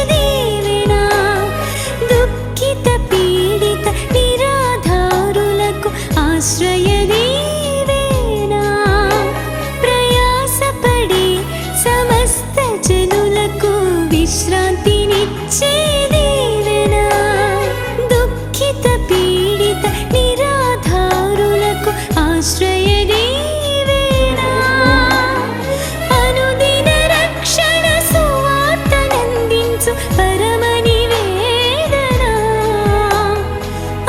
దీవెనా, దుఃఖిత పీడిత నిరాధారులకు ఆశ్రయ దీవెనా, ప్రయాసపడే సమస్త జనులకు విశ్రాంతినిచ్చే దీవెనా, దుఃఖిత పీడిత నిరాధారులకు ఆశ్రయ దీవెనా, అనుదిన రక్షణ సువార్తనందించు పరమ నివేదనా,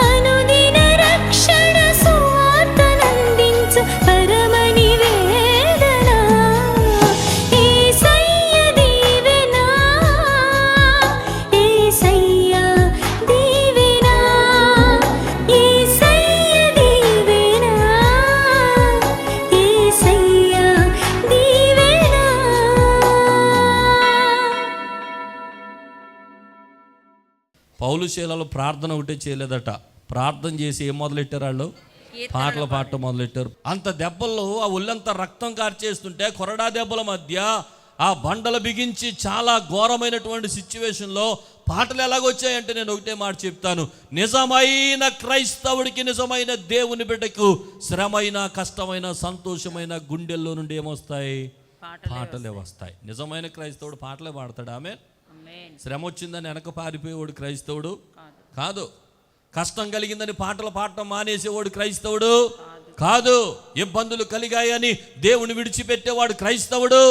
అనుదిన రక్షణ సువార్తనందించు పరమ నివేదనా, యేసయ్య దీవెనా, యేసయ్య దీవెనా, యేసయ్య దీవెనా, యేసయ్య దీవెనా. పౌలు శీలలో ప్రార్థన ఒకటే చేయలేదట. ప్రార్థన చేసి ఏం మొదలెట్టారు వాళ్ళు? పాటలు పాడటం మొదలెట్టారు. అంత దెబ్బల్లో ఆ ఒళ్ళంతా రక్తం కార్చేస్తుంటే కొరడా దెబ్బల మధ్య ఆ బండలు బిగించి చాలా ఘోరమైనటువంటి సిచ్యువేషన్లో పాటలు ఎలాగొచ్చాయంటే నేను ఒకటే మాట చెప్తాను, నిజమైన క్రైస్తవుడికి, నిజమైన దేవుని బిడ్డకు శ్రమైన, కష్టమైన, సంతోషమైన గుండెల్లో నుండి ఏమొస్తాయి? పాటలే వస్తాయి. నిజమైన క్రైస్తవుడు పాటలే పాడతాడు. ఆమె శ్రమ వచ్చిందని వెనక పారిపోయేవాడు క్రైస్తవుడు కాదు. కష్టం కలిగిందని పాటలు పాడటం మానేసేవాడు క్రైస్తవుడు కాదు. ఇబ్బందులు కలిగాయని దేవుని విడిచిపెట్టేవాడు క్రైస్తవుడు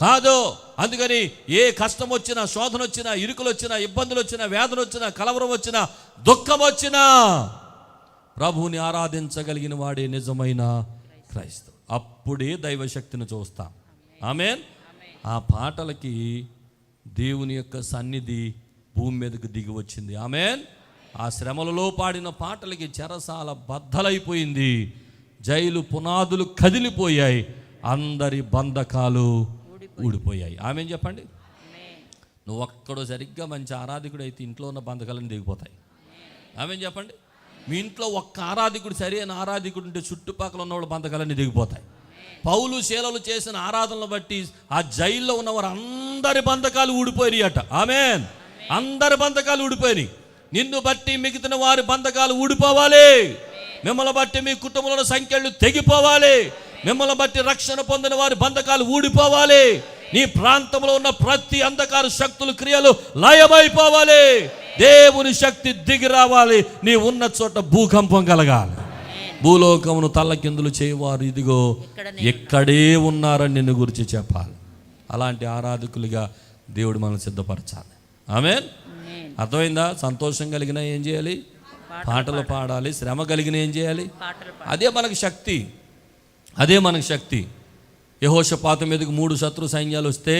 కాదు. అందుకని ఏ కష్టం వచ్చినా, శోధన వచ్చినా, ఇరుకులు వచ్చినా, ఇబ్బందులు వచ్చినా, వేదన వచ్చినా, కలవరం వచ్చినా, దుఃఖం వచ్చినా ప్రభువుని ఆరాధించగలిగిన వాడే నిజమైన క్రైస్తవుడు. అప్పుడే దైవశక్తిని చూస్తాం. ఆమేన్. ఆ పాటలకి దేవుని యొక్క సన్నిధి భూమి మీదకు దిగి వచ్చింది. ఆమేన్. ఆ శ్రమలలో పాడిన పాటలకి చెరసాల బద్దలైపోయింది, జైలు పునాదులు కదిలిపోయాయి, అందరి బంధకాలు ఊడిపోయాయి. ఆమేన్ చెప్పండి. నువ్వు ఒక్కడో సరిగ్గా మంచి ఆరాధికుడు అయితే ఇంట్లో ఉన్న బంధకాలను దిగిపోతాయి. ఆమేన్ చెప్పండి. మీ ఇంట్లో ఒక్క ఆరాధికుడు, సరైన ఆరాధికుడు ఉంటే చుట్టుపక్కల ఉన్నవాళ్ళు బంధకాలన్నీ దిగిపోతాయి. పౌలు శీలలు చేసిన ఆరాధనలు బట్టి ఆ జైల్లో ఉన్నవారు అందరి బంధకాలు ఊడిపోయినాయి అట. ఆమేన్. అందరి బంధకాలు ఊడిపోయినాయి. నిన్ను బట్టి మిగిలిన వారి బంధకాలు ఊడిపోవాలి. మిమ్మల్ని బట్టి మీ కుటుంబంలో సంఖ్యలు తెగిపోవాలి. మిమ్మల్ని బట్టి రక్షణ పొందిన వారి బంధకాలు ఊడిపోవాలి. నీ ప్రాంతంలో ఉన్న ప్రతి అంధకార శక్తులు, క్రియలు లయమైపోవాలి. దేవుని శక్తి దిగి రావాలి. నీ ఉన్న చోట భూకంపం కలగాలి. భూలోకమును తల్లకిందులు చేయవారు ఇదిగో ఎక్కడే ఉన్నారని నిన్ను గురించి చెప్పాలి. అలాంటి ఆరాధకులుగా దేవుడు మనల్ని సిద్ధపరచాలి. ఆమేన్. అర్థమైందా? సంతోషం కలిగిన ఏం చేయాలి? పాటలు పాడాలి. శ్రమ కలిగిన ఏం చేయాలి? అదే మనకు శక్తి. అదే మనకు శక్తి. యెహోషాపాతు మీదకి 3 శత్రు సైన్యాలు వస్తే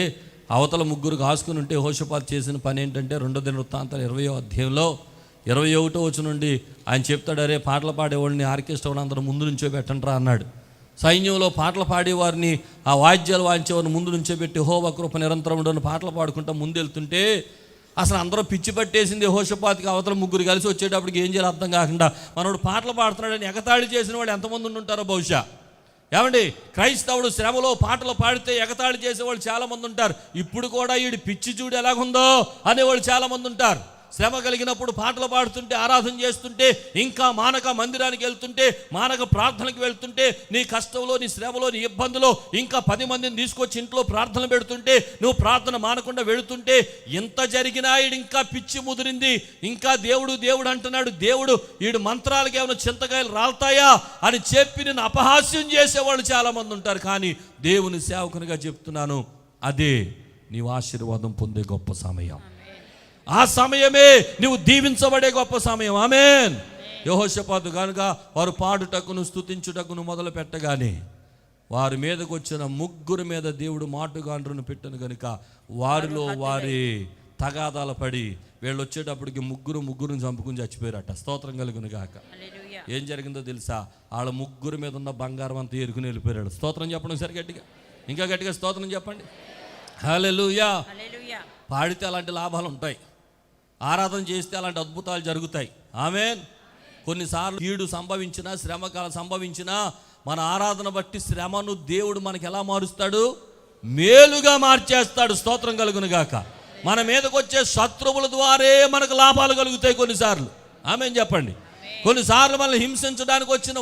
అవతల 3 కాసుకుని ఉంటే యెహోషాపాతు చేసిన పని ఏంటంటే 2 దినవృత్తాంతాలు 20వ అధ్యాయంలో 21వ వచనం నుండి ఆయన చెప్తాడు, అరే పాటలు పాడేవాడిని ఆర్కెస్ట్రా అందరూ ముందు నుంచో పెట్టండి రా అన్నాడు. సైన్యంలో పాటలు పాడేవారిని, ఆ వాయిద్యాలు వాయించేవారిని ముందు నుంచో పెట్టి యెహోవా కృప నిరంతరం ఉండని పాటలు పాడుకుంటా ముందెళ్తుంటే అసలు అందరూ పిచ్చి పట్టేసింది. యెహోషాపాతుకి అవతల 3 కలిసి వచ్చేటప్పటికి ఏం చేయాలి అర్థం కాకుండా మనోడు పాటలు పాడుతున్నాడని ఎగతాళి చేసిన వాళ్ళు ఎంతమంది ఉంటుంటారో బహుశా. ఏమండి, క్రైస్తవుడు శ్రమలో పాటలు పాడితే ఎగతాళి చేసేవాళ్ళు చాలామంది ఉంటారు. ఇప్పుడు కూడా వీడి పిచ్చి చూడు ఎలాగుందో అనేవాళ్ళు చాలామంది ఉంటారు. శ్రమ కలిగినప్పుడు పాటలు పాడుతుంటే, ఆరాధన చేస్తుంటే, ఇంకా మానక మందిరానికి వెళ్తుంటే, మానక ప్రార్థనకి వెళ్తుంటే, నీ కష్టంలో, నీ శ్రమలో, నీ ఇబ్బందులో ఇంకా 10 మందిని తీసుకొచ్చి ఇంట్లో ప్రార్థన పెడుతుంటే, నువ్వు ప్రార్థన మానకుండా వెళుతుంటే, ఇంత జరిగినా ఈడు ఇంకా పిచ్చి ముదిరింది, ఇంకా దేవుడు దేవుడు అంటున్నాడు, దేవుడు వీడు మంత్రాలకి ఏమైనా చింతకాయలు రాలుతాయా అని చెప్పి నేను అపహాస్యం చేసేవాళ్ళు చాలామంది ఉంటారు. కానీ దేవుని సేవకునిగా చెప్తున్నాను, అదే నీవు ఆశీర్వాదం పొందే గొప్ప సమయం. ఆ సమయమే నువ్వు దీవించబడే గొప్ప సమయం. ఆమేన్. యెహోషాపాతు కనుక వారు పాడుటకును స్తుతించుటకును మొదలు పెట్టగానే వారి మీదకు వచ్చిన 3 మీద దేవుడు మాటుగాండ్రును పెట్టను కనుక వారిలో వారి తగాదాల పడి వీళ్ళు వచ్చేటప్పటికి ముగ్గురుని చంపుకుని చచ్చిపోయారట. స్తోత్రం కలుగును గాక. ఏం జరిగిందో తెలుసా? వాళ్ళ 3 మీద ఉన్న బంగారం అంతా ఏరుకుని వెళ్ళిపోయాడు. స్తోత్రం చెప్పండి సరి గట్టిగా, ఇంకా గట్టిగా స్తోత్రం చెప్పండి. హల్లెలూయా. పాడితే అలాంటి లాభాలు ఉంటాయి, ఆరాధన చేస్తే అలాంటి అద్భుతాలు జరుగుతాయి. ఆమేన్. కొన్నిసార్లు కీడు సంభవించినా, శ్రమకాలం సంభవించినా, మన ఆరాధన బట్టి శ్రమను దేవుడు మనకి ఎలా మారుస్తాడు? మేలుగా మార్చేస్తాడు. స్తోత్రం కలుగును గాక. మన మీదకి వచ్చే శత్రువుల ద్వారే మనకు లాభాలు కలుగుతాయి కొన్నిసార్లు. ఆమేన్ చెప్పండి. కొన్నిసార్లు మనల్ని హింసించడానికి వచ్చిన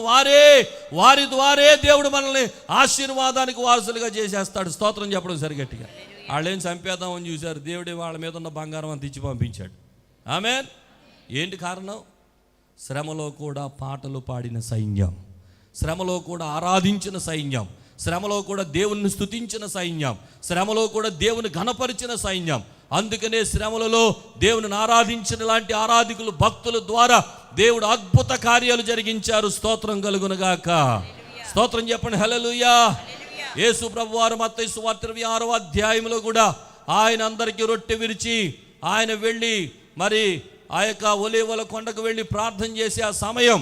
వారి ద్వారే దేవుడు మనల్ని ఆశీర్వాదానికి వారసులుగా చేసేస్తాడు. స్తోత్రం చెప్పడం సరిగట్టిగా. వాళ్ళేం చంపేద్దామని చూశారు, దేవుడే వాళ్ళ మీద ఉన్న బంగారం అంత ఇచ్చి పంపించాడు. ఆమేన్. ఏంటి కారణం? శ్రమలో కూడా పాటలు పాడిన సైన్యం, శ్రమలో కూడా ఆరాధించిన సైన్యం, శ్రమలో కూడా దేవుని స్తుతించిన సైన్యం, శ్రమలో కూడా దేవుని ఘనపరిచిన సైన్యం. అందుకనే శ్రమలలో దేవుని ఆరాధించిన లాంటి ఆరాధికులు భక్తుల ద్వారా దేవుడు అద్భుత కార్యాలు జరిగించారు. స్తోత్రం కలుగునుగాక. స్తోత్రం చెప్పండి. హల్లెలూయా. యేసు ప్రభువారు మత్తయి సువార్త 26వ అధ్యాయంలో కూడా ఆయన అందరికీ రొట్టె విరిచి ఆయన వెళ్ళి మరి ఆ యొక్క ఒలీవల కొండకు వెళ్ళి ప్రార్థన చేసి ఆ సమయం,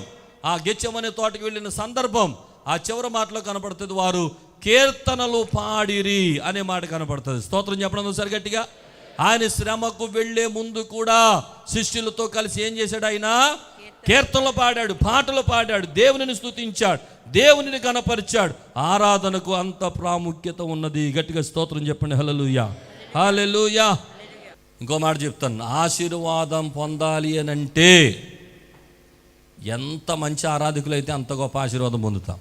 ఆ గెత్సేమనే తోటకు వెళ్ళిన సందర్భం ఆ చివరి మాటలో కనపడుతుంది. వారు కీర్తనలు పాడిరి అనే మాట కనపడుతుంది. స్తోత్రం చెప్పడం సరిగట్టిగా. ఆయన శ్రమకు వెళ్ళే ముందు కూడా శిష్యులతో కలిసి ఏం చేశాడు? ఆయన కీర్తనలు పాడాడు, పాటలు పాడాడు, దేవునిని స్తుతించాడు, దేవునిని కనపరిచాడు. ఆరాధనకు అంత ప్రాముఖ్యత ఉన్నది. గట్టిగా స్తోత్రం చెప్పండి. హల్లెలూయా, హల్లెలూయా. ఇంకో మాట చెప్తాను. ఆశీర్వాదం పొందాలి అని అంటే ఎంత మంచి ఆరాధకులు అయితే అంత గొప్ప ఆశీర్వాదం పొందుతాం.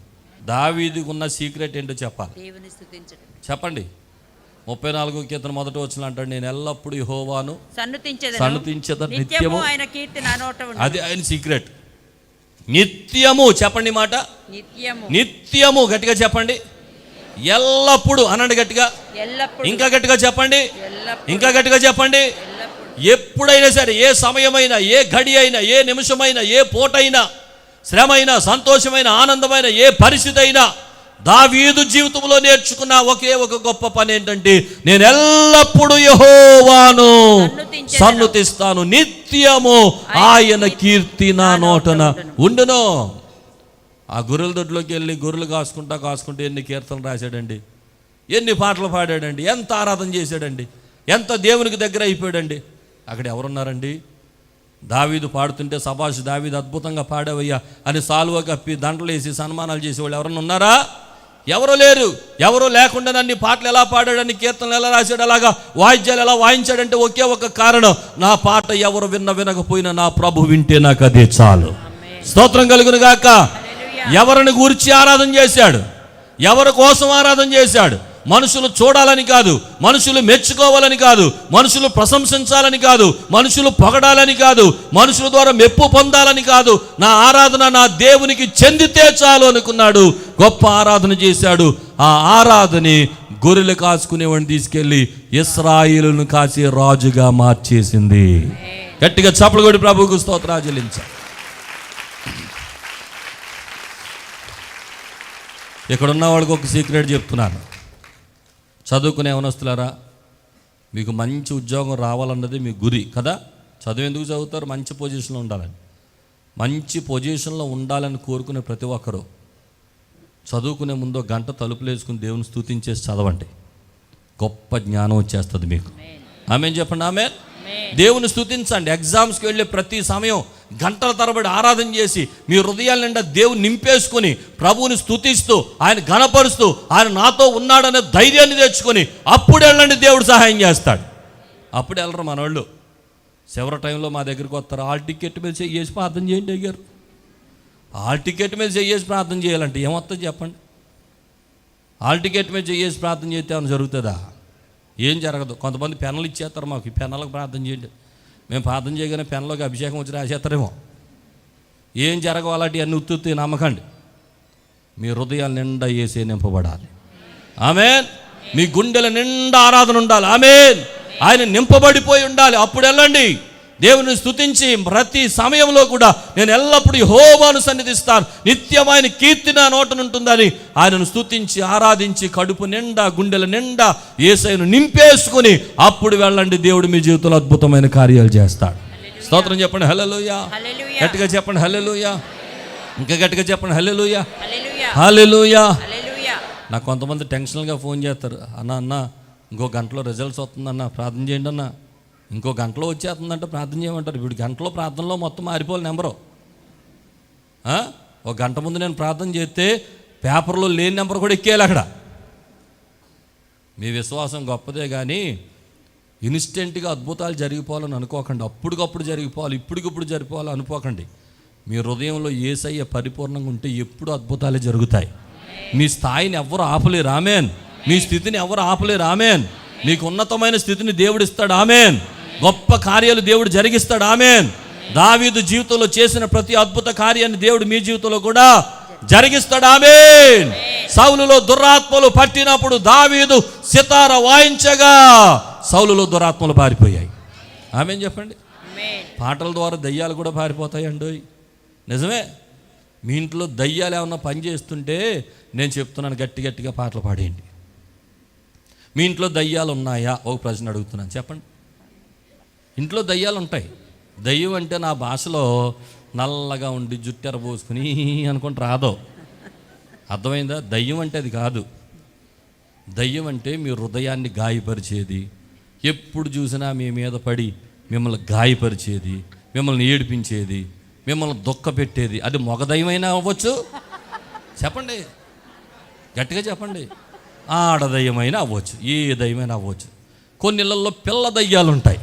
దావీదుకు ఉన్న సీక్రెట్ ఏంటో చెప్పాలి. చెప్పండి. 34వ కీర్తన 1వ వచనం అంటాడు, నేను ఎల్లప్పుడూ యెహోవాను సన్నుతించెదను నిత్యము. అది ఆయన సీక్రెట్. నిత్యము చెప్పండి మాట. నిత్యము గట్టిగా చెప్పండి. ఎల్లప్పుడు అనండి గట్టిగా. ఇంకా గట్టిగా చెప్పండి. ఇంకా గట్టిగా చెప్పండి. ఎప్పుడైనా సరే, ఏ సమయమైనా, ఏ గడి అయినా, ఏ నిమిషమైనా, ఏ పూటైనా, శ్రమైనా, సంతోషమైన, ఆనందమైన ఏ పరిస్థితి అయినా దావీదు జీవితంలో నేర్చుకున్న ఒకే ఒక గొప్ప పని ఏంటంటే, నేను ఎల్లప్పుడూ యెహోవాను సన్నుతిస్తాను, నిత్యము ఆయన కీర్తి నా నోటన ఉండును. ఆ గొర్రెల దొడ్లోకి వెళ్ళి గొర్రెలు కాసుకుంటూ ఎన్ని కీర్తనలు రాశాడండి, ఎన్ని పాటలు పాడాడండి, ఎంత ఆరాధన చేశాడండి, ఎంత దేవునికి దగ్గర అయిపోయాడండి. అక్కడ ఎవరున్నారండి? దావీదు పాడుతుంటే సబాష్ దావీదు అద్భుతంగా పాడావయ్యా అని సాలువ కప్పి దండలు వేసి సన్మానాలు చేసేవాళ్ళు ఎవరన్నా ఉన్నారా? ఎవరు లేరు. ఎవరు లేకుండా నన్ను పాటలు ఎలా పాడాడని, కీర్తనలు ఎలా రాశాడు, అలాగా వాయిద్యాలు ఎలా వాయించాడంటే ఒకే ఒక కారణం, నా పాట ఎవరు వినకపోయినా నా ప్రభు వింటే నాకు అదే చాలు. స్తోత్రం కలుగును గాక. ఎవరిని గూర్చి ఆరాధన చేశాడు, ఎవరి కోసం ఆరాధన చేశాడు? మనుషులు చూడాలని కాదు, మనుషులు మెచ్చుకోవాలని కాదు, మనుషులు ప్రశంసించాలని కాదు, మనుషులు పొగడాలని కాదు, మనుషుల ద్వారా మెప్పు పొందాలని కాదు. నా ఆరాధన నా దేవునికి చెందితే చాలు అనుకున్నాడు. గొప్ప ఆరాధన చేశాడు. ఆ ఆరాధని గొర్రెలు కాసుకునేవాడిని తీసుకెళ్ళి ఇశ్రాయేలును కాసే రాజుగా మార్చేసింది. గట్టిగా చప్పలు కొట్టి ప్రభువుకు స్తోత్రాలు చెల్లించాలి. ఇక్కడ ఉన్న వాళ్ళకి ఒక సీక్రెట్ చెప్తున్నాను. చదువుకునే యవనస్తులారా, మీకు మంచి ఉద్యోగం రావాలన్నది మీ గురి కదా. చదువు ఎందుకు చదువుతారు? మంచి పొజిషన్లో ఉండాలని. మంచి పొజిషన్లో ఉండాలని కోరుకునే ప్రతి ఒక్కరూ చదువుకునే ముందు గంట తలుపులు వేసుకుని దేవుని స్తుతించేసి చదవండి. గొప్ప జ్ఞానం వచ్చేస్తుంది మీకు. ఆమేన్ చెప్పండి. ఆమేన్. దేవుని స్తుతించండి. ఎగ్జామ్స్కి వెళ్ళే ప్రతి సమయం గంటల తరబడి ఆరాధన చేసి మీ హృదయాల నిండా దేవుని నింపేసుకొని ప్రభువుని స్తుతిస్తూ ఆయన ఘనపరుస్తూ ఆయన నాతో ఉన్నాడనే ధైర్యాన్ని తెచ్చుకొని అప్పుడు వెళ్ళండి, దేవుడు సహాయం చేస్తాడు. అప్పుడు వెళ్ళరు మనోళ్ళు. చివరి టైంలో మా దగ్గరికి వస్తారు, హాల్ టికెట్ మీద చేసి ప్రార్థన చేయండి అయ్యారు. హాల్ టికెట్ మీద చేసి ప్రార్థన చేయాలంటే ఏమొస్తుంది చెప్పండి? హాల్ టికెట్ మీద చేసి ప్రార్థన చేస్తే ఏమైనా జరుగుతుందా? ఏం జరగదు. కొంతమంది పెన్నులు ఇచ్చేస్తారు, మాకు ఈ పెన్నులకు ప్రార్థన చేయండి. మేము ప్రార్థన చేయగానే పెన్నులోకి అభిషేకం వచ్చి రాసేస్తారేమో. ఏం జరగవు. అలాంటి అన్ని ఉత్తుత్తి నమ్మకండి. మీ హృదయాల నిండా యేసే నింపబడాలి. ఆమేన్. మీ గుండెల నిండా ఆరాధన ఉండాలి. ఆమేన్. ఆయన నింపబడిపోయి ఉండాలి. అప్పుడు వెళ్ళండి, దేవుని స్తుతించి ప్రతి సమయంలో కూడా నేను ఎల్లప్పుడూ యెహోవాను సన్నిధిస్తాను, నిత్యమైన కీర్తి నా నోటనుంటుందని ఆయనను స్తుతించి ఆరాధించి కడుపు నిండా గుండెల నిండా యేసయ్యను నింపేసుకుని అప్పుడు వెళ్ళండి, దేవుడు మీ జీవితంలో అద్భుతమైన కార్యాలు చేస్తాడు. స్తోత్రం చెప్పండి. హల్లెలూయా. గట్టిగా చెప్పండి. హల్లెలూయా. ఇంకా గట్టిగా చెప్పండి. హల్లెలూయా, హల్లెలూయా. నాకు కొంతమంది టెన్షన్గా ఫోన్ చేస్తారు, అన్న ఇంకో గంటలో రిజల్ట్స్ వస్తుందన్న, ప్రార్థన చేయండి అన్న. ఇంకో గంటలో వచ్చేస్తుందంటే ప్రార్థన చేయమంటారు. ఇప్పుడు గంటలో ప్రార్థనలో మొత్తం మారిపోవాలి నెంబరు. ఒక గంట ముందు నేను ప్రార్థన చేస్తే పేపర్లో లేని నెంబర్ కూడా ఎక్కేయాలి అక్కడ. మీ విశ్వాసం గొప్పదే కానీ ఇన్స్టెంట్గా అద్భుతాలు జరిగిపోవాలని అనుకోకండి. అప్పటికప్పుడు జరిగిపోవాలి, ఇప్పటికిప్పుడు జరిగిపోవాలి అనుకోకండి. మీ హృదయంలో యేసయ్య పరిపూర్ణంగా ఉంటే ఎప్పుడు అద్భుతాలే జరుగుతాయి. మీ స్థాయిని ఎవరు ఆపలేరు. ఆమేన్. మీ స్థితిని ఎవరు ఆపలేరు. ఆమేన్. మీకు ఉన్నతమైన స్థితిని దేవుడు ఇస్తాడు. ఆమేన్. గొప్ప కార్యాలు దేవుడు జరిగిస్తాడు. ఆమేన్. దావీదు జీవితంలో చేసిన ప్రతి అద్భుత కార్యాన్ని దేవుడు మీ జీవితంలో కూడా జరిగిస్తాడు. ఆమేన్. సౌలులో దురాత్మలు పట్టినప్పుడు దావీదు సితార వాయించగా సౌలులో దురాత్మలు పారిపోయాయి. ఆమేన్ చెప్పండి. పాటల ద్వారా దయ్యాలు కూడా పారిపోతాయండి. నిజమే. మీ ఇంట్లో దయ్యాలు ఏమన్నా పని చేస్తుంటే నేను చెప్తున్నాను, గట్టి గట్టిగా పాటలు పాడేయండి. మీ ఇంట్లో దయ్యాలు ఉన్నాయా? ఒక ప్రశ్న అడుగుతున్నాను, చెప్పండి. ఇంట్లో దయ్యాలు ఉంటాయి. దయ్యం అంటే నా భాషలో నల్లగా ఉండి జుట్టెర పోసుకుని అనుకుంటే రాదో. అర్థమైందా? దయ్యం అంటే అది కాదు. దయ్యం అంటే మీ హృదయాన్ని గాయపరిచేది, ఎప్పుడు చూసినా మీ మీద పడి మిమ్మల్ని గాయపరిచేది, మిమ్మల్ని ఏడిపించేది, మిమ్మల్ని దుఃఖపెట్టేది. అది మగ దయ్యమైనా అవ్వచ్చు, చెప్పండి, గట్టిగా చెప్పండి. ఆడదయ్యమైనా అవ్వచ్చు, ఏ దయ్యమైనా అవ్వచ్చు. కొన్ని ఇళ్ళల్లో పిల్ల దయ్యాలు ఉంటాయి.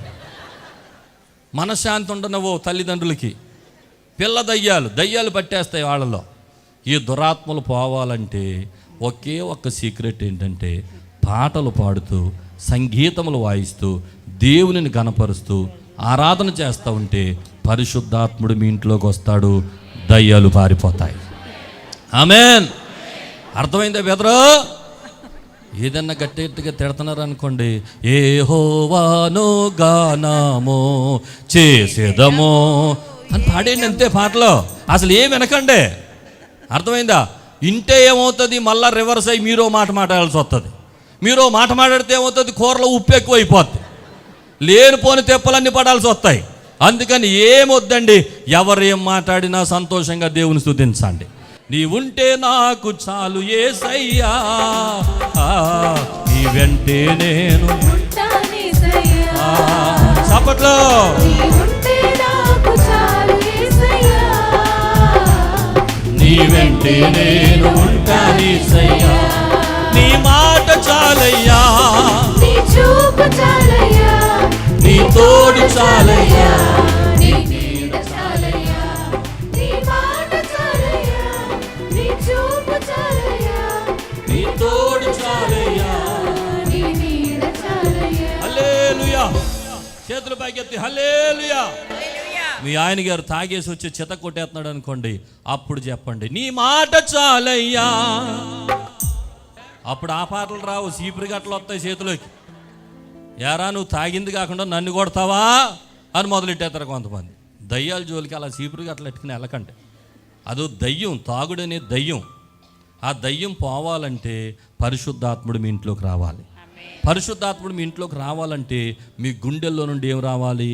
మనశ్శాంతి ఉండనవో తల్లిదండ్రులకి. పిల్ల దయ్యాలు పట్టేస్తాయి వాళ్ళలో. ఈ దురాత్మలు పోవాలంటే ఒకే ఒక్క సీక్రెట్ ఏంటంటే పాటలు పాడుతూ, సంగీతములు వాయిస్తూ, దేవునిని గణపరుస్తూ ఆరాధన చేస్తూ ఉంటే పరిశుద్ధాత్ముడు మీ ఇంట్లోకి వస్తాడు, దయ్యాలు పారిపోతాయి. ఆమేన్. అర్థమైందా బెదరు? ఏదన్నా గట్టిగా తిడుతున్నారు అనుకోండి, యెహోవాను గానము చేసేదము అని పాడేయండి, అంతే. పాటలో అసలు ఏం వినకండి. అర్థమైందా? ఇంటే ఏమవుతుంది, మళ్ళా రివర్స్ అయ్యి మీరో మాట మాట్లాడాల్సి వస్తుంది. మీరో మాట మాట్లాడితే ఏమవుతుంది, కూరలో ఉప్పు ఎక్కువ అయిపోద్ది, లేనిపోని తెప్పలన్నీ పడాల్సి వస్తాయి. అందుకని ఏమొద్దండి, ఎవరేం మాట్లాడినా సంతోషంగా దేవుని స్తుతించండి. నీ ఉంటే నాకు చాలు యేసయ్యా, నీ వెంటే నేను చప్పట్లో. నీ వెంటే నేను ఉంటానేసయ్యా, నీ మాట చాలయ్యా, నీ చూపు చాలయ్యా, నీ తోడు చాలయ్యా, నీ నీడ చాలయ్యా, నీ మాట చాలయ్యా, నీ చూపు చాలయ్యా, నీ తోడు చాలయ్యా, నీ నీడ చాలయ్యా. హల్లెలూయా. చేతులు పైకెత్తి హల్లెలూయా. మీ ఆయన గారు తాగేసి వచ్చి చెత్త కొట్టేస్తున్నాడు అనుకోండి, అప్పుడు చెప్పండి నీ మాట చాలయ్యా. అప్పుడు ఆ పాటలు రావు, సీపురి గట్టలు వస్తాయి చేతిలోకి. యారా నువ్వు తాగింది కాకుండా నన్ను కొడతావా అని మొదలెట్టేస్తారు కొంతమంది. దయ్యాల జోలికి అలా సీపురి గట్టలు ఎట్టుకుని వెళ్ళకండి. అదో దయ్యం, తాగుడనే దయ్యం. ఆ దయ్యం పోవాలంటే పరిశుద్ధాత్ముడు మీ ఇంట్లోకి రావాలి. పరిశుద్ధాత్ముడు మీ ఇంట్లోకి రావాలంటే మీ గుండెల్లో నుండి ఏం రావాలి?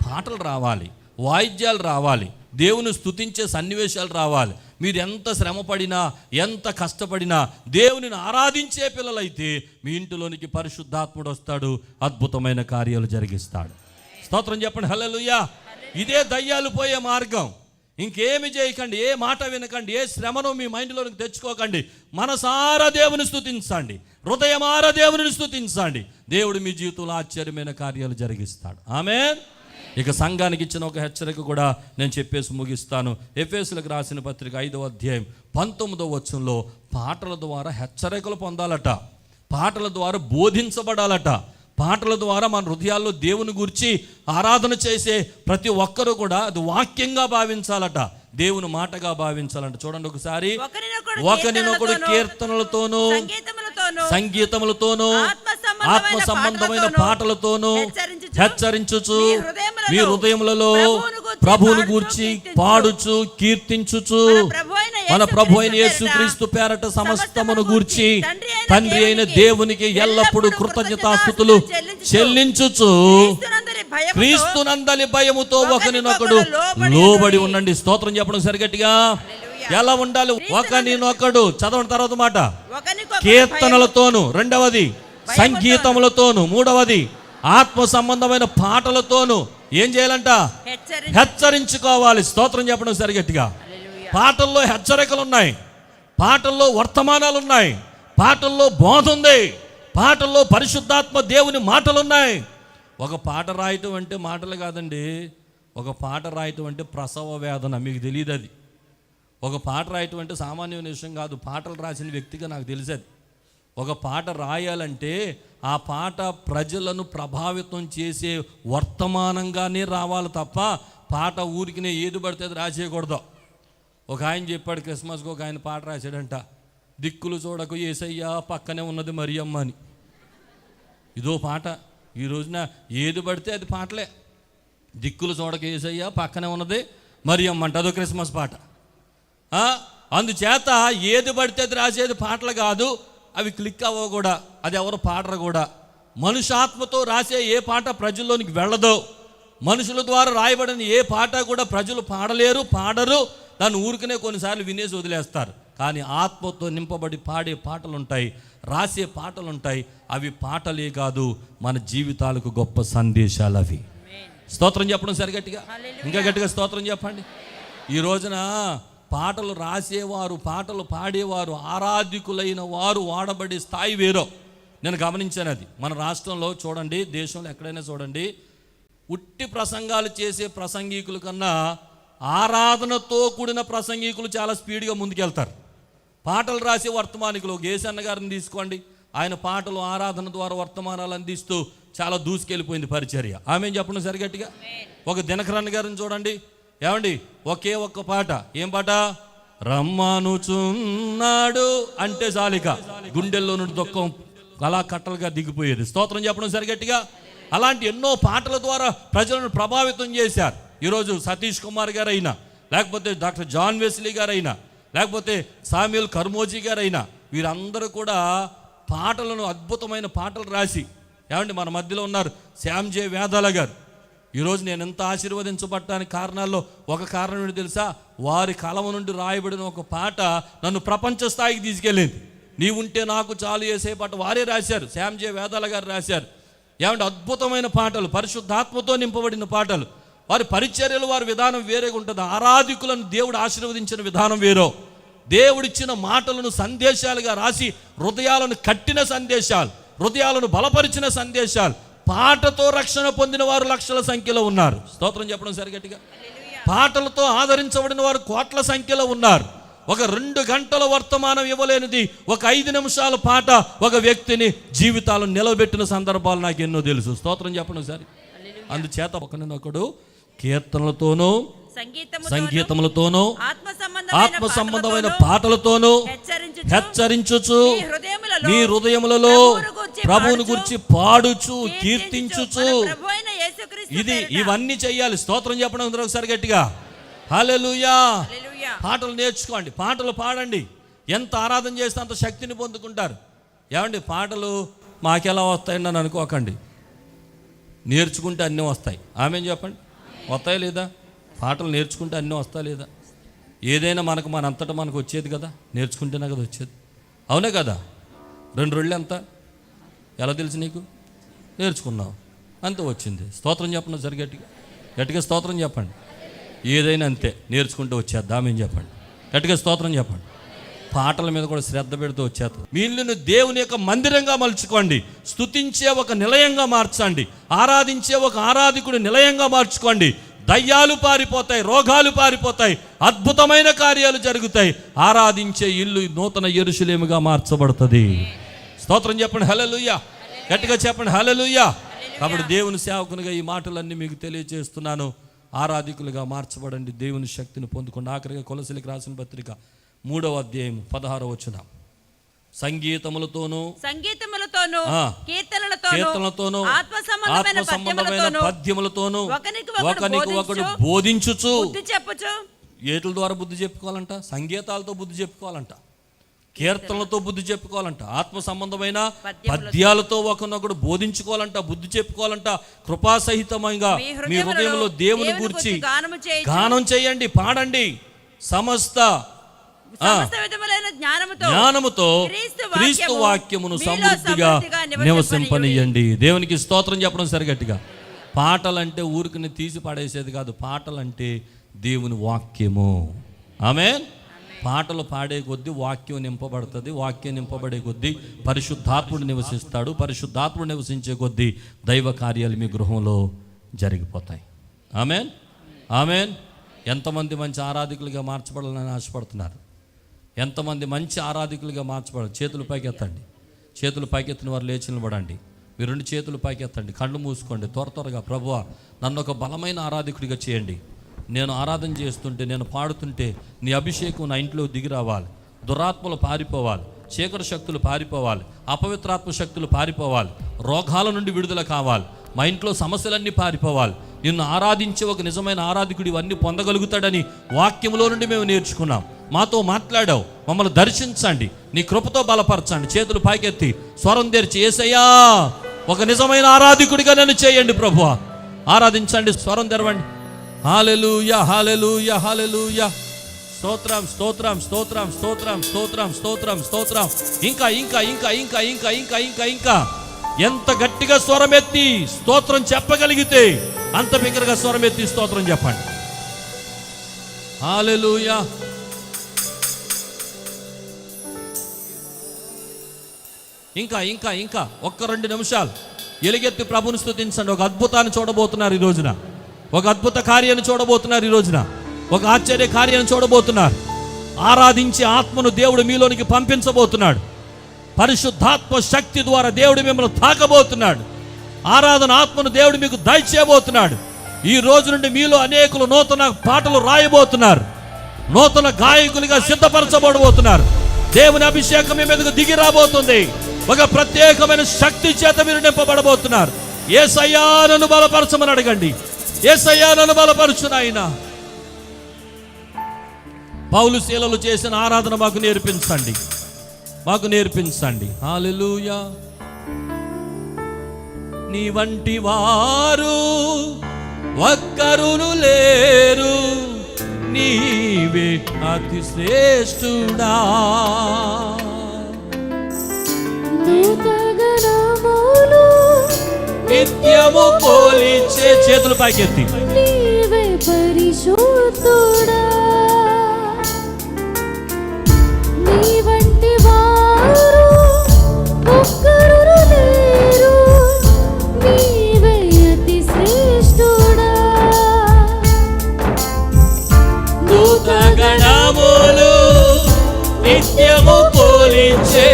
పాటలు రావాలి, వాయిద్యాలు రావాలి, దేవుని స్తుతించే సన్నివేశాలు రావాలి. మీరు ఎంత శ్రమపడినా, ఎంత కష్టపడినా దేవునిని ఆరాధించే పిల్లలైతే మీ ఇంటిలోనికి పరిశుద్ధాత్ముడు వస్తాడు, అద్భుతమైన కార్యాలు జరిగిస్తాడు. స్తోత్రం చెప్పండి హల్లెలూయా. ఇదే దయ్యాలు పోయే మార్గం. ఇంకేమి చేయకండి, ఏ మాట వినకండి, ఏ శ్రమను మీ మైండ్లోనికి తెచ్చుకోకండి. మనసారా దేవుని స్తుతించండి, హృదయమారా దేవుని స్తుతించండి. దేవుడు మీ జీవితంలో ఆశ్చర్యమైన కార్యాలు జరిగిస్తాడు. ఆమేన్. ఇక సంఘానికి ఇచ్చిన ఒక హెచ్చరిక కూడా నేను చెప్పేసి ముగిస్తాను. ఎఫెసీయులకు రాసిన పత్రిక 5వ అధ్యాయం 19వ వచనంలో పాటల ద్వారా హెచ్చరికలు పొందాలట, పాటల ద్వారా బోధించబడాలట, పాటల ద్వారా మన హృదయాల్లో దేవుని గురించి ఆరాధన చేసే ప్రతి ఒక్కరూ కూడా అది వాక్యంగా భావించాలట, దేవుని మాటగా భావించాలంట. చూడండి ఒకసారి, ఒకరినొకడు కీర్తనలతోనూ సంగీతములతోనూ ఆత్మ సంబంధమైన పాటలతోనూ హెచ్చరించుచు మీ హృదయములలో ప్రభువుని గూర్చి పాడుచు కీర్తించుచు మన ప్రభు అయిన యేసుక్రీస్తు పేరట సమస్తమును గూర్చి తండ్రి అయిన దేవునికి ఎల్లప్పుడూ కృతజ్ఞతాస్తుతులు చెల్లించుచు క్రీస్తునందలి భయముతో ఒకరినొకడు లోబడి ఉండండి. స్తోత్రం చెప్పడం సరిగట్టిగా. ఎలా ఉండాలి? ఒకరినొకడు, చదవడం తర్వాత మాట, కీర్తనలతోను, రెండవది సంగీతములతోను, మూడవది ఆత్మ సంబంధమైన పాటలతోను ఏం చేయాలంట? హెచ్చరించుకోవాలి. స్తోత్రం చెప్పడం సరిగట్టిగా. పాటల్లో హెచ్చరికలు ఉన్నాయి, పాటల్లో వర్తమానాలు ఉన్నాయి, పాటల్లో బోధ ఉంది, పాటల్లో పరిశుద్ధాత్మ దేవుని మాటలు ఉన్నాయి. ఒక పాట రాయటం అంటే మాటలు కాదండి. ఒక పాట రాయటం అంటే ప్రసవ వేదన. మీకు తెలియదు అది. ఒక పాట రాయటం అంటే సామాన్యమైన విషయం కాదు. పాటలు రాసిన వ్యక్తిగా నాకు తెలిసేది. ఒక పాట రాయాలంటే ఆ పాట ప్రజలను ప్రభావితం చేసే వర్తమానంగానే రావాలి తప్ప పాట ఊరికినే ఏది పడితే అది రాసేయకూడదు. ఒక ఆయన చెప్పాడు, క్రిస్మస్కి ఒక ఆయన పాట రాశాడంట, దిక్కులు చూడకు యేసయ్య పక్కనే ఉన్నది మరియమ్మ అని. ఇదో పాట. ఈ రోజున ఏది పడితే అది పాటలే. దిక్కులు చూడక యేసయ్య పక్కనే ఉన్నది మరియమ్మ అంట, అదో క్రిస్మస్ పాట. అందుచేత ఏది పడితే అది రాసేది పాటలు కాదు, అవి క్లిక్ అవ్వవు కూడా, అది ఎవరు పాడరు కూడా. మనుషాత్మతో రాసే ఏ పాట ప్రజల్లోనికి వెళ్ళదో, మనుషుల ద్వారా రాయబడిన ఏ పాట కూడా ప్రజలు పాడలేరు, పాడరు. దాన్ని ఊరికనే కొన్నిసార్లు వినేసి వదిలేస్తారు. కానీ ఆత్మతో నింపబడి పాడే పాటలు ఉంటాయి, రాసే పాటలు ఉంటాయి. అవి పాటలే కాదు, మన జీవితాలకు గొప్ప సందేశాలు అవి. స్తోత్రం చెప్పడం సరిగట్టిగా, ఇంకా గట్టిగా స్తోత్రం చెప్పండి. ఈ రోజున పాటలు రాసేవారు, పాటలు పాడేవారు, ఆరాధికులైన వారు వాడబడే స్థాయి వేరో. నేను గమనించాను అది. మన రాష్ట్రంలో చూడండి, దేశంలో ఎక్కడైనా చూడండి, ఉట్టి ప్రసంగాలు చేసే ప్రసంగికుల కన్నా ఆరాధనతో కూడిన ప్రసంగికులు చాలా స్పీడ్గా ముందుకెళ్తారు. పాటలు రాసే వర్తమానికులు, గేసన్న గారిని తీసుకోండి, ఆయన పాటలు ఆరాధన ద్వారా వర్తమానాలు అందిస్తూ చాలా దూసుకెళ్ళిపోయింది పరిచర్య. ఆమె చెప్పండి సరిగట్టిగా. ఒక దినకరన్ గారిని చూడండి, ఏమండి, ఒకే ఒక్క పాట. ఏం పాట? రమ్మానుచున్నాడు అంటే చాలిక గుండెల్లో నుండి దుఃఖం అలా కట్టలుగా దిగిపోయేది. స్తోత్రం చెప్పడం సరిగట్టిగా. అలాంటి ఎన్నో పాటల ద్వారా ప్రజలను ప్రభావితం చేశారు. ఈరోజు సతీష్ కుమార్ గారైనా, లేకపోతే డాక్టర్ జాన్ వెస్లీ గారైనా, లేకపోతే సామ్యూల్ కర్మోజీ గారైనా, వీరందరూ కూడా పాటలను, అద్భుతమైన పాటలు రాసి, ఏమండి మన మధ్యలో ఉన్నారు శ్యామ్ జే వేదాల గారు. ఈరోజు నేను ఎంత ఆశీర్వదించబడటానికి కారణాల్లో ఒక కారణం ఏంటి తెలుసా? వారి కలము నుండి రాయబడిన ఒక పాట నన్ను ప్రపంచ స్థాయికి తీసుకెళ్ళింది. నీవుంటే నాకు చాలు చేసే పాట వారే రాశారు, శ్యామ్ జే వేదాల గారు రాశారు. ఏమంటే అద్భుతమైన పాటలు, పరిశుద్ధాత్మతో నింపబడిన పాటలు. వారి పరిచర్యలు, వారి విధానం వేరేగా ఉంటుంది. ఆరాధికులను దేవుడు ఆశీర్వదించిన విధానం వేరో. దేవుడిచ్చిన మాటలను సందేశాలుగా రాసి హృదయాలను కట్టిన సందేశాలు, హృదయాలను బలపరిచిన సందేశాలు, పాటతో రక్షణ పొందిన వారు లక్షల సంఖ్యలో ఉన్నారు. స్తోత్రం చెప్పడం సరిగట్టిగా. పాటలతో ఆదరించబడిన వారు కోట్ల సంఖ్యలో ఉన్నారు. ఒక 2 గంటల వర్తమానం ఇవ్వలేనిది ఒక 5 నిమిషాల పాట ఒక వ్యక్తిని జీవితాలను నిలబెట్టిన సందర్భాలు నాకు ఎన్నో తెలుసు. స్తోత్రం చెప్పడం సరి. అందుచేత ఒకరినొకడు కీర్తనలతోనూ, సంగీతములతోనూ, ఆత్మ సంబంధమైన పాటలతోనూ హెచ్చరించుచు నీ హృదయములలో ప్రభువును గురించి పాడుచు, కీర్తించుచు. ఇవన్నీ చెయ్యాలి. స్తోత్రం చెప్పడం ఒకసారి గట్టిగా. హల్లెలూయా. పాటలు నేర్చుకోండి, పాటలు పాడండి. ఎంత ఆరాధన చేస్తే అంత శక్తిని పొందుకుంటారు. ఏమండి, పాటలు మాకెలా వస్తాయండి అని అనుకోకండి. నేర్చుకుంటే అన్నీ వస్తాయి. ఆమె చెప్పండి, వస్తాయి లేదా? పాటలు నేర్చుకుంటే అన్నీ వస్తాయి లేదా? ఏదైనా మనంతటా మనకు వచ్చేది కదా, నేర్చుకుంటేనే కదా వచ్చేది. అవునే కదా? 2 రోజులు ఎంత ఎలా తెలుసు నీకు? నేర్చుకున్నావు అంత వచ్చింది. స్తోత్రం చెప్పండి సరి గట్టిగా, గట్టిగా స్తోత్రం చెప్పండి. ఏదైనా అంతే, నేర్చుకుంటూ వచ్చేద్దా? ఆమె చెప్పండి, గట్టిగా స్తోత్రం చెప్పండి. పాటల మీద కూడా శ్రద్ధ పెడుతూ వచ్చేది. మీ ఇల్లును దేవుని యొక్క మందిరంగా మలుచుకోండి. స్తుతించే ఒక నిలయంగా మార్చండి. ఆరాధించే ఒక ఆరాధికుడు నిలయంగా మార్చుకోండి. దయ్యాలు పారిపోతాయి, రోగాలు పారిపోతాయి, అద్భుతమైన కార్యాలు జరుగుతాయి. ఆరాధించే ఇల్లు నూతన యెరూషలేముగా మార్చబడుతుంది. స్తోత్రం చెప్పండి, హల్లెలూయా. గట్టిగా చెప్పండి, హల్లెలూయా. కాబట్టి దేవుని సేవకునిగా ఈ మాటలన్నీ మీకు తెలియజేస్తున్నాను. ఆరాధికులుగా మార్చబడండి, దేవుని శక్తిని పొందుకోండి. ఆఖరిగా కొలసీలకు రాసిన పత్రిక 3వ అధ్యాయం 16వ వచనం. సంగీతములతోనూ కీర్తనలతోనూ ఆత్మ సంబంధమైన పద్యములతోనూ ఒకనికి ఒకడు బోధించుచు. ఏట్ల ద్వారా బుద్ధి చెప్పుకోవాలంట? సంగీతాలతో బుద్ధి చెప్పుకోవాలంట, కీర్తనలతో బుద్ధి చెప్పుకోవాలంట, ఆత్మ సంబంధమైన పద్యాలతో ఒకనొకడు బోధించుకోవాలంట, బుద్ధి చెప్పుకోవాలంట. కృపాసహితంగా మీ హృదయంలో దేవుని గురించి గానం చేయండి, పాడండి. సమస్త జ్ఞానముతో క్రీస్తు వాక్యమును సమృద్ధిగా నివసింపనీయండి. దేవునికి స్తోత్రం చెప్పడం సరిగట్టిగా. పాటలంటే ఊరికని తీసి పడేసేది కాదు. పాటలంటే దేవుని వాక్యము. ఆమేన్. పాటలు పాడే కొద్దీ వాక్యం నింపబడుతుంది. వాక్యం నింపబడే కొద్దీ పరిశుద్ధాత్ముడు నివసిస్తాడు. పరిశుద్ధాత్ముడు నివసించే కొద్దీ దైవ కార్యాలు మీ గృహంలో జరిగిపోతాయి. ఆమేన్, ఆమేన్. ఎంతమంది మంచి ఆరాధకులుగా మార్చబడాలని ఆశపడుతున్నారు? ఎంతమంది మంచి ఆరాధకులుగా మార్చబడాలి? చేతులు పైకెత్తండి. చేతులు పైకెత్తిన వారు లేచి నిలబడండి. మీరు 2 చేతులు పైకెత్తండి, కళ్ళు మూసుకోండి. త్వరగా ప్రభువా నన్ను ఒక బలమైన ఆరాధకుడిగా చేయండి. నేను ఆరాధన చేస్తుంటే, నేను పాడుతుంటే నీ అభిషేకం నా ఇంట్లో దిగి రావాలి. దురాత్మలు పారిపోవాలి, చీకటి శక్తులు పారిపోవాలి, అపవిత్రాత్మ శక్తులు పారిపోవాలి, రోగాల నుండి విడుదల కావాలి, మా ఇంట్లో సమస్యలన్నీ పారిపోవాలి. నిన్ను ఆరాధించే ఒక నిజమైన ఆరాధకుడు ఇవన్నీ పొందగలుగుతాడని వాక్యంలో నుండి మేము నేర్చుకున్నాం. మాతో మాట్లాడావు, మమ్మల్ని దర్శించండి, నీ కృపతో బలపరచండి. చేతులు పైకెత్తి స్వరం తెరిచి యేసయ్యా ఒక నిజమైన ఆరాధకుడిగా నన్ను చేయండి ప్రభువా. ఆరాధించండి, స్వరం తెరవండి. హల్లెలూయా, హల్లెలూయా, హల్లెలూయా. స్తోత్రం, స్తోత్రం, స్తోత్రం, స్తోత్రం, స్తోత్రం, స్తోత్రం, స్తోత్రం. ఇంకా ఇంకా ఇంకా ఇంకా ఇంకా ఇంకా ఇంకా ఇంకా ఎంత గట్టిగా స్వరమెత్తి స్తోత్రం చెప్పగలిగితే అంత బిగ్గరగా స్వరమెత్తి స్తోత్రం చెప్పండి. హల్లెలూయా. ఇంకా ఇంకా ఇంకా ఒక్క 2 నిమిషాలు ఎలుగెత్తి ప్రభుని స్తుతించండి. ఒక అద్భుతాన్ని చూడబోతున్నారు ఈ రోజున. ఒక అద్భుత కార్యాన్ని చూడబోతున్నారు ఈ రోజున. ఒక ఆశ్చర్య కార్యాన్ని చూడబోతున్నారు. ఆరాధించే ఆత్మను దేవుడు మీలోనికి పంపించబోతున్నాడు. పరిశుద్ధాత్మ శక్తి ద్వారా దేవుడు మిమ్మల్ని తాకబోతున్నాడు. ఆరాధన ఆత్మను దేవుడు మీకు దయచేయబోతున్నాడు. ఈ రోజు నుండి మీలో అనేకులు నూతన పాటలు రాయబోతున్నారు. నూతన గాయకులుగా సిద్ధపరచబడబోతున్నారు. దేవుని అభిషేకం మీ మీదకు దిగి రాబోతుంది. ఒక ప్రత్యేకమైన శక్తి చేత మీరు నింపబడబోతున్నారు. యేసయ్యా నన్ను బలపరచమని అడగండి. యేసయ్యా నన్ను బలపరచు నాయనా. పౌలు శీలలు చేసిన ఆరాధన మాకు నేర్పించండి, మాకు నేర్పించండి. హల్లెలూయా. నీ వంటి వారు ఒక్కరును లేరు, నీవే అతి శ్రేష్ఠుడా. నిత్యము పోలిచే చేతులు పైకెత్తి నీవే పరిశుద్ధుడా. నీ వంటి వారు ఒక్కరును లేరు, నీవే అతి శ్రేష్ఠుడా. దూత గణములు నిత్యము పోలిచే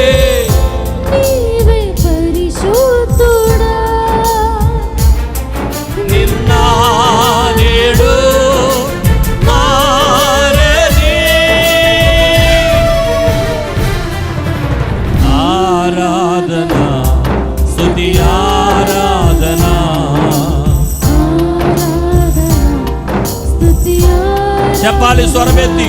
నీవే పరిశుద్ధుడా. నిన్న నేడు మారని ఆరాధన, స్తుతి ఆరాధన. చెప్పాలి స్వరమెత్తి.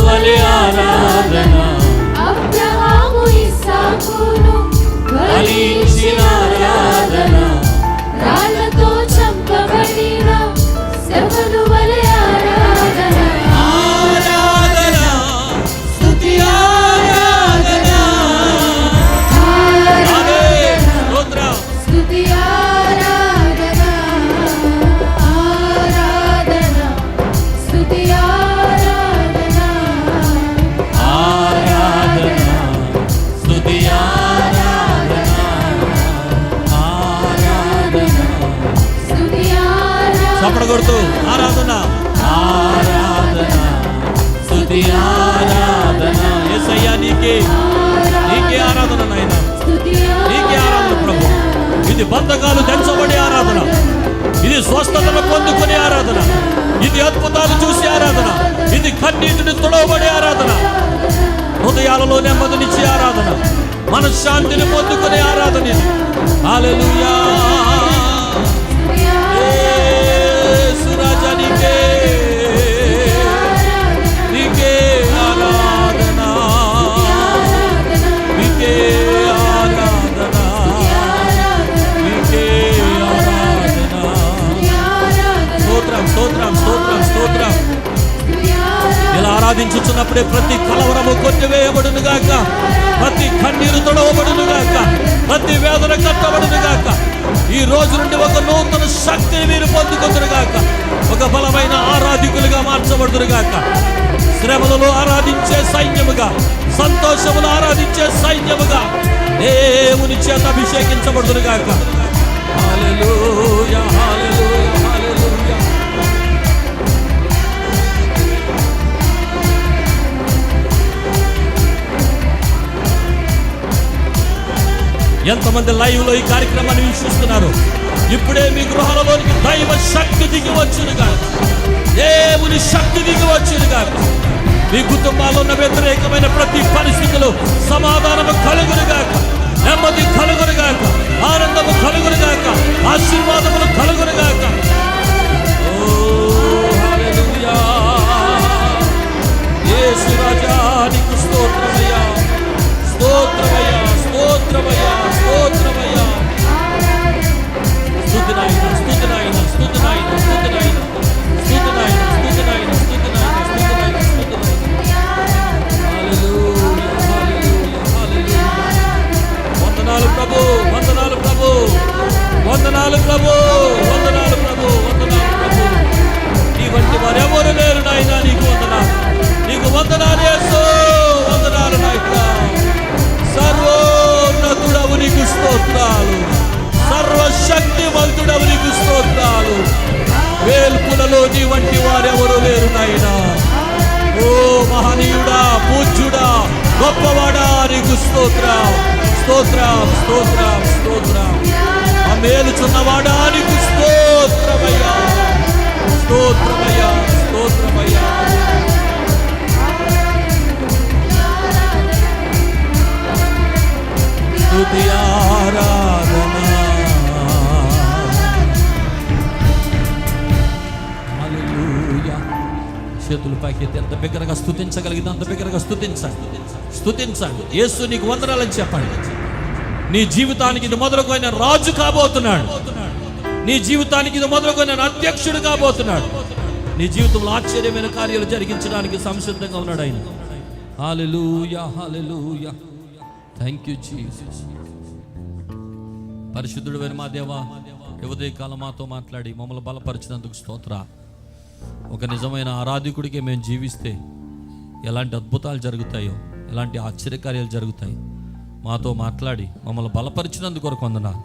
వలె ఆరాధన అబ్రహాము ఇస్సాకును బలించిన ఆరాధన, రాళ్ళతో చంపబడిన శవను వలె ఆరాధన. ఆరాధన, స్తుతి ఆరాధన. స్తోత్రం, స్తుతి ఆరాధన. ఆరాధన, స్తుతి ఆరాధన. ఆరాధన, స్తుతి ఆరాధన. ఆరాధన, స్తుతి ఆరాధన. చప్పట్లు కొడుతూ ఆరాధన, ఆరాధన, స్తుతి ఆరాధన. యేసయ్యా నీకే ఆరాధన నాయనా, నీకే ఆరాధన ప్రభు. ఇది బంధకాలు తెంచబడే ఆరాధన, ఇది స్వస్థతను పొందుకునే ఆరాధన, ఇది అద్భుతాలు చూసే ఆరాధన, ఇది కన్నీటిని తుడవబడే ఆరాధన, హృదయాలలో నెమ్మదినిచ్చే ఆరాధన, మనశ్శాంతిని పొందుకునే ఆరాధన ఇది. హల్లెలూయా. యేసు రాజా నీకే ఆరాధన, నీకే ఆరాధన, నీకే ఆరాధన. స్తోత్రం, స్తోత్రం, స్తోత్రం. ఇలా ఆరాధించుచున్నప్పుడే ప్రతి కలవరము కొట్టివేయబడును గాక, ప్రతి కన్నీరు తొడవబడును గాక, ప్రతి వేదన కట్టబడును గాక. ఈ రోజు నుండి ఒక నూతన శక్తిని మీరు పొందుకొందురు గాక, ఒక బలమైన ఆరాధికులుగా మార్చబడుదురు గాక. శ్రమలలో ఆరాధించే సైన్యముగా, సంతోషములు ఆరాధించే సైన్యముగా దేవుని చేత అభిషేకించబడుదురు గాక. హల్లెలూయా, హల్లెలూయా, హల్లెలూయా. ఎంతమంది లైవ్ లో ఈ కార్యక్రమాన్ని వీక్షిస్తున్నారు? ఇప్పుడే మీ గృహాలలోనికి దైవ శక్తి దిగి వచ్చునుగా, దేవుని శక్తి దిగి వచ్చునుగా. మీ కుటుంబాల్లో ఉన్న వ్యతిరేకమైన ప్రతి పరిస్థితులు సమాధానము కలుగునుగాక, నెమ్మది కలుగునుగాక, ఆనందము కలుగునుగాక, ఆశీర్వాదములు కలుగునుగాక. ఓ హల్లెలూయా, యేసు రాజా నీకు స్తోత్రమయ్యా, స్తోత్రమయ్యా, స్తోత్రమయ్యా, స్తోత్రమయ్యా. స్తుతి నాయనా, స్తుతి నాయనా, స్తుతి నాయనా, స్తుతి నాయనా, స్తుతి నాయనా, స్తుతి నాయనా, స్తుతి నాయనా, స్తుతి నాయనా, స్తుతి నాయనా. హల్లెలూయా, హల్లెలూయా, హల్లెలూయా. వందనాలు ప్రభు, వందనాలు ప్రభు, వందనాలు ప్రభు, వందనాలు ప్రభు, వందనాలు ప్రభు. నీ వంటి వారెవరు లేరు నాయనా, నీకు వందనాలు, నీకు వందనాలు యేసు, వందనాలు నాయనా. సర్వోన్నతుడవు నీకు స్తోత్రాలు, సర్వశక్తివంతుడవు నీకు స్తోత్రాలు. వేల్పులలో నీ వంటి వారెవరు లేరు నాయనా. ఓ మహనీయుడా, పూజ్యుడా, గొప్పవాడా నీకు స్తోత్రం, స్తోత్రం, స్తోత్రం, స్తోత్రం. ఆ మేలుచున్నవాడా నీకు స్తోత్రమయ్యా, స్తోత్రమయ్యా, స్తోత్రమయ్యా. స్తుతి ఆరాధన. హల్లెలూయా. చేతులు పైకెత్తి ఎంత బిగ్గరగా స్తుతించగలిగితే అంత బిగ్గరగా స్తుతించండి, స్తుతించండి. యేసు నీకు వందనాలని చెప్పండి. నీ జీవితానికి ఇది మొదలుకొని రాజు కాబోతున్నాడు, నీ జీవితానికి ఇది మొదలుకొని అధ్యక్షుడు కాబోతున్నాడు. నీ జీవితంలో ఆశ్చర్యమైన కార్యాలు జరిగించడానికి సంసిద్ధంగా ఉన్నాడు ఆయన. హల్లెలూయా, హల్లెలూయా. Thank you Jesus. పరిశుద్ధుడైన మా దేవా, ఉదయకాలం మాతో మాట్లాడి మమ్మల్ని బలపరిచినందుకు స్తోత్ర. ఒక నిజమైన ఆరాధికుడికి మేము జీవిస్తే ఎలాంటి అద్భుతాలు జరుగుతాయో, ఎలాంటి ఆశ్చర్యకార్యాలు జరుగుతాయి. మాతో మాట్లాడి మమ్మల్ని బలపరిచినందుకు కొరకు వందనాలు.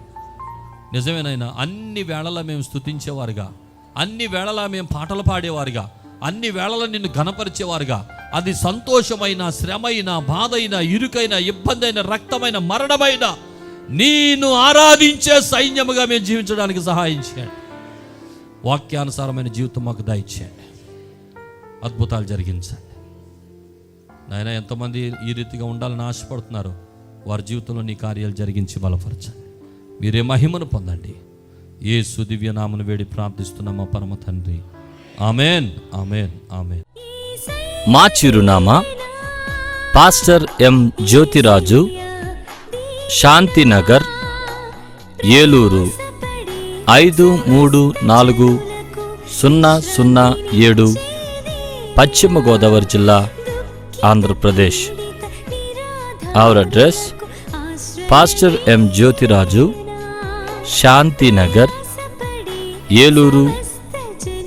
నిజమేనైనా అన్ని వేళలా మేము స్తుతించేవారుగా, అన్ని వేళలా మేము పాటలు పాడేవారుగా, అన్ని వేళలా నిన్ను ఘనపరిచేవారుగా, అది సంతోషమైన, శ్రమైన, బాధైన, ఇరుకైన, ఇబ్బంది అయిన, రక్తమైన, మరణమైన నేను ఆరాధించే సైన్యముగా మేము జీవించడానికి సహాయం చేయండి. వాక్యానుసారమైన జీవితం మాకు దయచేయండి, అద్భుతాలు జరిగించండి నాయన. ఎంతమంది ఈ రీతిగా ఉండాలని ఆశపడుతున్నారు, వారి జీవితంలో నీ కార్యాలు జరిగించి బలపరచండి. మీరే మహిమను పొందండి. యేసు దివ్య నామమున వేడి ప్రార్థిస్తున్నాం మా పరమ తండ్రి. Amen, amen, amen. మా చిరునామా పాస్టర్ ఎం జ్యోతిరాజు, శాంతినగర్, ఏలూరు 534007, పశ్చిమ గోదావరి జిల్లా, Andhra Pradesh. Our address: pastor M Jyothiraju, Shantinagar, Eluru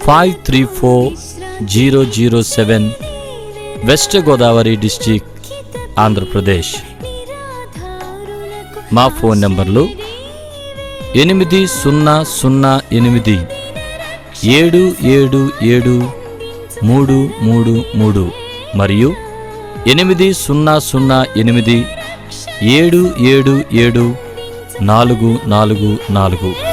534007, west Godavari district, Andhra Pradesh. మా ఫోన్ నంబర్లు 8007777333 మరియు 800877774444.